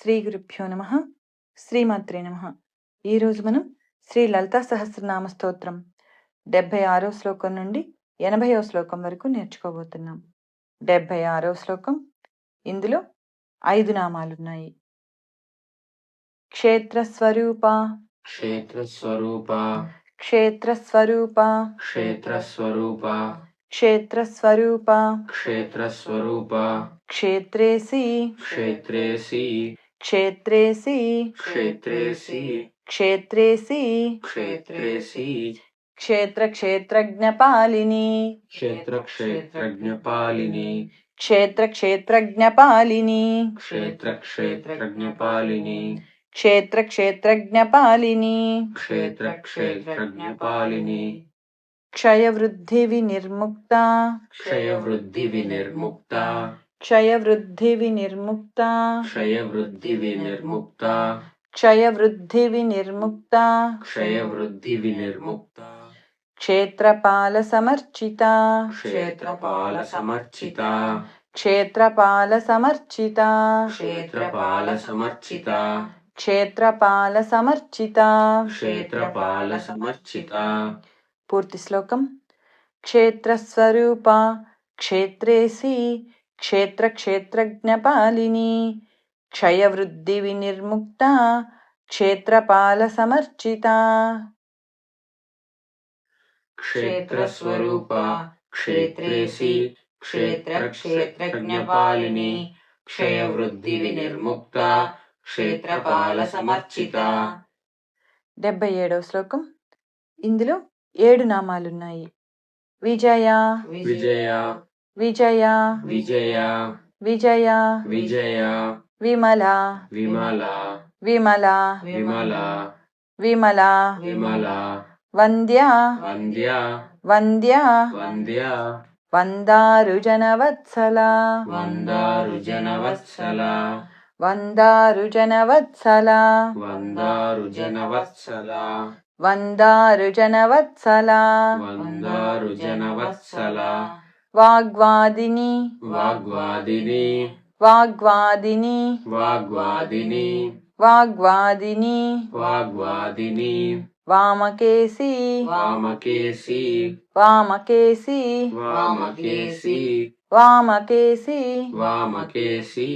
శ్రీ గురుభ్యో నమ. శ్రీమాత్రే నమ. ఈరోజు మనం శ్రీ లలితా సహస్రనామ స్తోత్రం 76వ శ్లోకం నుండి 80వ శ్లోకం వరకు నేర్చుకోబోతున్నాం. 76వ శ్లోకం. ఇందులో 5 నామాలున్నాయి. క్షేత్రస్వరూప, క్షేత్రస్వరూప, క్షేత్రస్వరూప, క్షేత్రస్వరూప, క్షేత్రస్వరూప, క్షేత్రస్వరూప, క్షేత్రేసి, క్షేత్రేసి, క్షేత్రేసి, క్షేత్రేసి, క్షేత్రేసి, క్షేత్రేసి, క్షేత్రక్షేత్రజ్ఞపాలిని, క్షేత్రక్షేత్రజ్ఞపాలిని, క్షేత్రక్షేత్రజ్ఞపాలిని, క్షేత్రక్షేత్రజ్ఞపాలిని, క్షేత్రక్షేత్రజ్ఞపాలిని, క్షేత్రక్షేత్రజ్ఞపాలిని, క్షయవృద్ధి వినిర్ముక్త, క్షయవృద్ధి వినిర్ముక్త, క్షయవృద్ధి వినిర్ముక్త, క్షయవృద్ధి వినిర్ముక్త, క్షయవృద్ధి వినిర్ముక్త, క్షయవృద్ధి వినిర్ముక్త, క్షేత్రపాల సమర్చిత, క్షేత్రపాల సమర్చిత, క్షేత్రపాల సమర్చిత, క్షేత్రపాల సమర్చిత, క్షేత్రపాల సమర్చిత. క్షేత్రపాల సమర్చిత. పూర్తి శ్లోకం. క్షేత్రస్వరూప, క్షేత్రేసి, క్షేత్రక్షేత్రజ్ఞపాలిని, క్షయవృద్ధి వినిర్ముక్త, క్షేత్రపాల సమర్చిత. క్షేత్రస్వరూప, క్షేత్రేసి, క్షేత్రక్షేత్రజ్ఞపాలిని, క్షయవృద్ధి వినిర్ముక్త, క్షేత్రపాల సమర్చిత. 77వ శ్లోకం. ఇందులో 7 నామాలున్నాయి. విజయ, విజయ, విజయ, విజయ, విజయ, విజయ, విమల, విమల, విమల, విమల, విమల, విమల, వంద్య, వంద్య, వంద్య, వంద్య, వందారుజనవత్సల, వందారుజనవత్సల, వందారుజనవత్సల, వందారుజనవత్సల, వందారుజనవత్సల, వందారుజనవత్సల, వాగ్వాదిని, వాగ్వాదిని, వాగ్వాదిని, వాగ్వాదిని, వాగ్వాదిని, వాగ్వాదిని, వామకేసి, వామకేసి, వామకేసి, వామకేసి, వామకేసి, వామకేసి,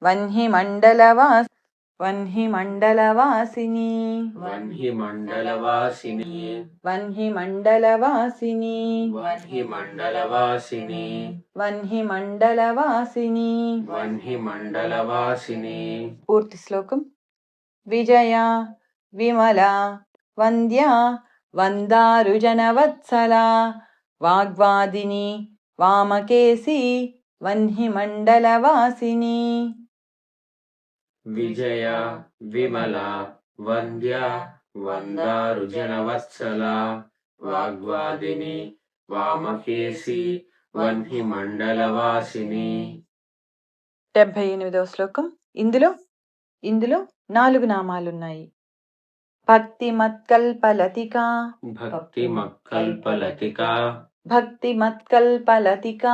వన్హిమండలవాసి, వన్హిమండలవాసిని, వన్హిమండలవాసిని, వన్హిమండలవాసిని, వన్హిమండలవాసిని, వన్హిమండలవాసిని. వన్హిమండలవాసిని. పూర్తి శ్లోకం. విజయ, విమల, వంద్య, వందారుజనవత్సల, వాగ్వాదిని, వామకేసి, వన్హిమండలవాసిని. విజయ, విమల, వంద్య, వందారుజనవత్సల, వాగ్వాదిని, వామకేసి, వన్హిమండలవాసిని. 78వ శ్లోకం. ఇందులో 4 నామాలున్నాయి. భక్తిమత్కల్పలతిక, భక్తిమత్కల్పలతిక, భక్తిమత్కల్పలతిక,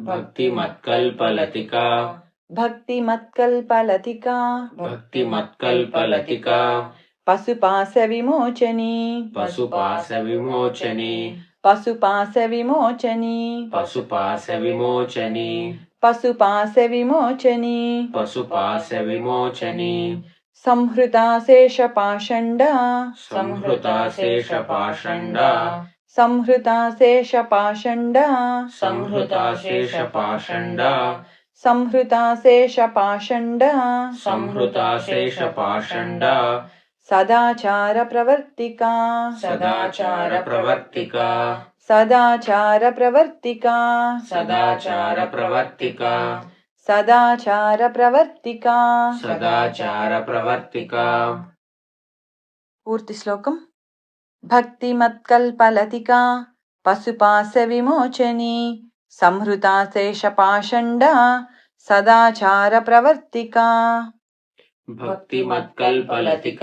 భక్తిమత్కల్పలతిక, భక్తిమత్కల్పలతిక, భక్తిమత్కల్పలతిక, పశుపాశ విమోచని, పశుపాశ విమోచని, పశుపాశ విమోచని, పశుపాశ విమోచని, పశుపాశ విమోచని, పశుపాశ విమోచని, సంహృతాశేషపాషండ, సంహృతాశేషపాషండ, సంహృతాశేషపాషండ, సంహృతాశేషపాషండ, సంహృతాశేషపాషండ, సంహృతాశేషపాషండ, సదాచార ప్రవర్తిక, సదాచార ప్రవర్తిక, సదాచార ప్రవర్తిక, సదాచార ప్రవర్తిక, సదాచార ప్రవర్తిక. సదాచార ప్రవర్తిక. పూర్తి శ్లోకం. భక్తిమత్కల్పలతిక, పశుపాశ విమోచని, సంహృతాశేషపాషండ, సదాచార ప్రవర్తిక. భక్తిమత్కల్పలతిక,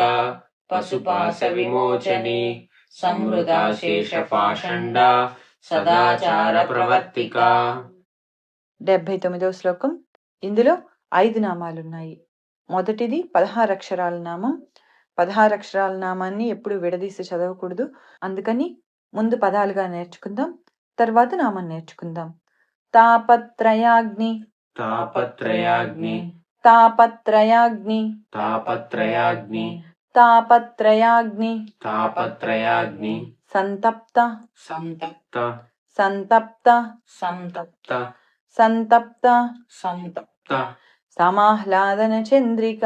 పశుపాశ విమోచని, సంహృతాశేషపాషండ, సదాచార ప్రవర్తిక. 79వ శ్లోకం. ఇందులో 5 నామాలున్నాయి. మొదటిది 16 అక్షరాల నామం. 16 అక్షరాల నామాన్ని ఎప్పుడు విడదీసి చదవకూడదు. అందుకని ముందు పదాలుగా నేర్చుకుందాం, తర్వాత నామం నేర్చుకుందాం. తాపత్రయాగ్ని, తాపత్రయాగ్ని, తాపత్రయాగ్ని, తాపత్రయాగ్ని, తాపత్రయాగ్ని, తాపత్రయాగ్ని, సంతప్త, సంతప్త, సంతప్త, సంతప్త, సంతప్త, సంతప్త, సమాహ్లాదన చంద్రిక,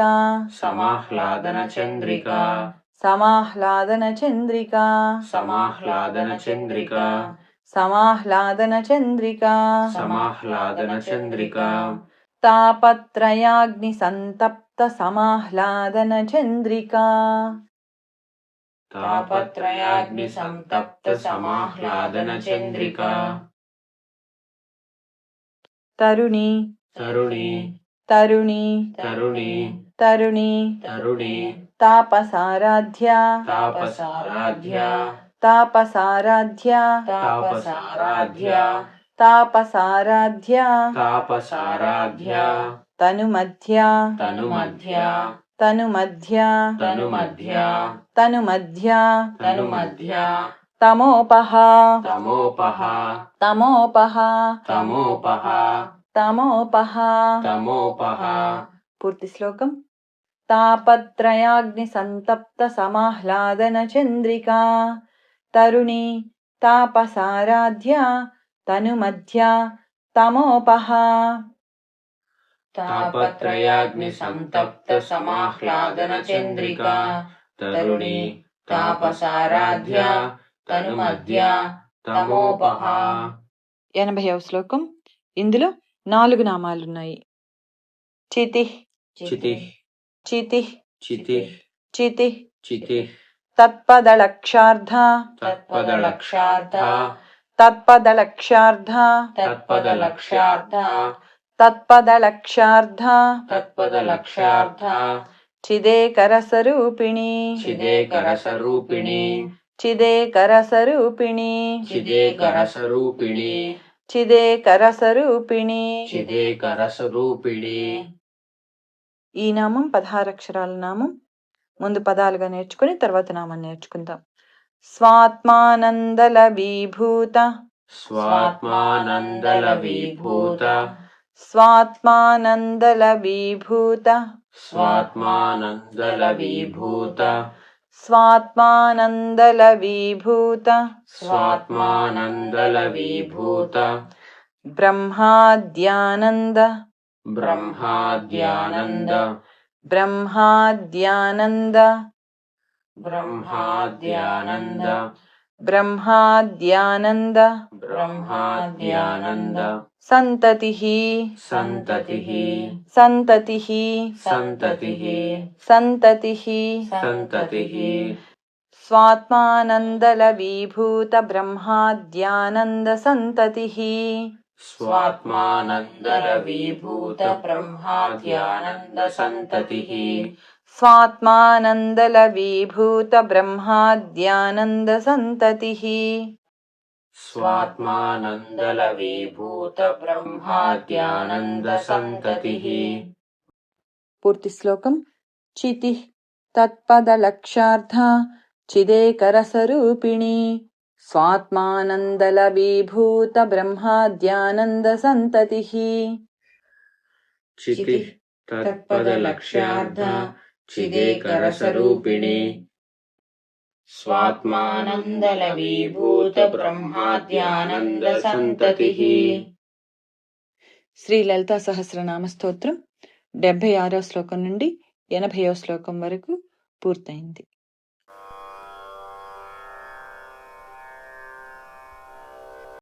సమాహ్లాదన చంద్రిక, సమాహ్లాదన చంద్రిక, సమాహ్లాదన చంద్రిక, సమాహ్లాదన చంద్రిక, సమాహ్లాదన చంద్రిక, తాపత్రయాగ్ని సంతప్త సమాహ్లాదన చంద్రిక, తాపత్రయాగ్ని సంతప్త సమాహ్లాదన చంద్రిక, తరుణి, తరుణి, తరుణి, తరుణి, తరుణి, తరుణి, తాపసారాధ్య, తాపసారాధ్య, తాపసారాధ్య, తాపసారాధ్య, తాపసారాధ్య, తాపసారాధ్య, తనుమధ్య, తనుమధ్య, తనుమధ్య, తనుమధ్య, తనుమధ్య, తనుమధ్య, తమోపహ, తమోపహ, తమోపహ, తమోపహ, తమోపహ. తమోపహ. పూర్తి శ్లోకం. తాపత్రయాగ్ని సంతప్త సమాహ్లాదన చంద్రిక, తరుణి తాపసారాధ్య, తనుమధ్య తమోపహ. తాపత్రయాగ్ని సంతప్త సమాహ్లాదన చంద్రిక, తరుణి తాపసారాధ్య, తనుమధ్య తమోపహ. 80వ శ్లోకం. ఇందులో 4 నామాలున్నాయి. చితి, చితి, చితి, చితి, చితి, చితి, తత్పదలక్షార్థ, తత్పదలక్షార్థ, తత్పదలక్షార్థ, తత్పదలక్షార్థ, తత్పదలక్షార్థ, తత్పదలక్షార్థ, చిదేకరసరూపిణి, చిదేకరసరూపిణి, చిదేకరసరూపిణి, చిదేకరసరూపిణి, చిదేకరసరూపిణి. చిదేకరసరూపిణి. ఈ నామం 16 అక్షరాల నామం. ముందు పదాలుగా నేర్చుకుని తర్వాత నామం నేర్చుకుందాం. స్వాత్మానందల విభూత, స్వాత్మానందల విభూత, స్వాత్మానందల విభూత, స్వాత్మానందల విభూత, స్వాత్మానందల విభూత, స్వాత్మానందల విభూత, బ్రహ్మాద్యానంద, బ్రహ్మాద్యానంద, బ్రహ్మాద్యానంద, బ్రహ్మాద్యానంద, బ్రహ్మాద్యానంద, బ్రహ్మాద్యానంద, సంతతిః, సంతతిః, సంతతిః, సంతతిః, సంతతిః, సంతతిః. స్వాత్మానందల విభూత బ్రహ్మాద్యానంద సంతతిః, స్వాత్మానందల విభూత బ్రహ్మాద్యానంద సంతతిః, స్వాత్మానందల విభూత బ్రహ్మాద్యానంద సంతతిః. స్వాత్మానందల విభూత బ్రహ్మాద్యానంద సంతతిః. పూర్తి శ్లోకం. చితి తత్పదలక్షార్థ చిదేకరసరూపిణి, స్వాత్మానందల విభూత బ్రహ్మాద్యానంద సంతతిః. చితి తత్పదలక్ష్యార్థ చిదేకరసరూపిణి, స్వాత్మానందల విభూత బ్రహ్మాద్యానంద సంతతిః. శ్రీ లలితా సహస్రనామ స్తోత్రం 76వ శ్లోకం నుండి 80వ శ్లోకం వరకు పూర్తయింది.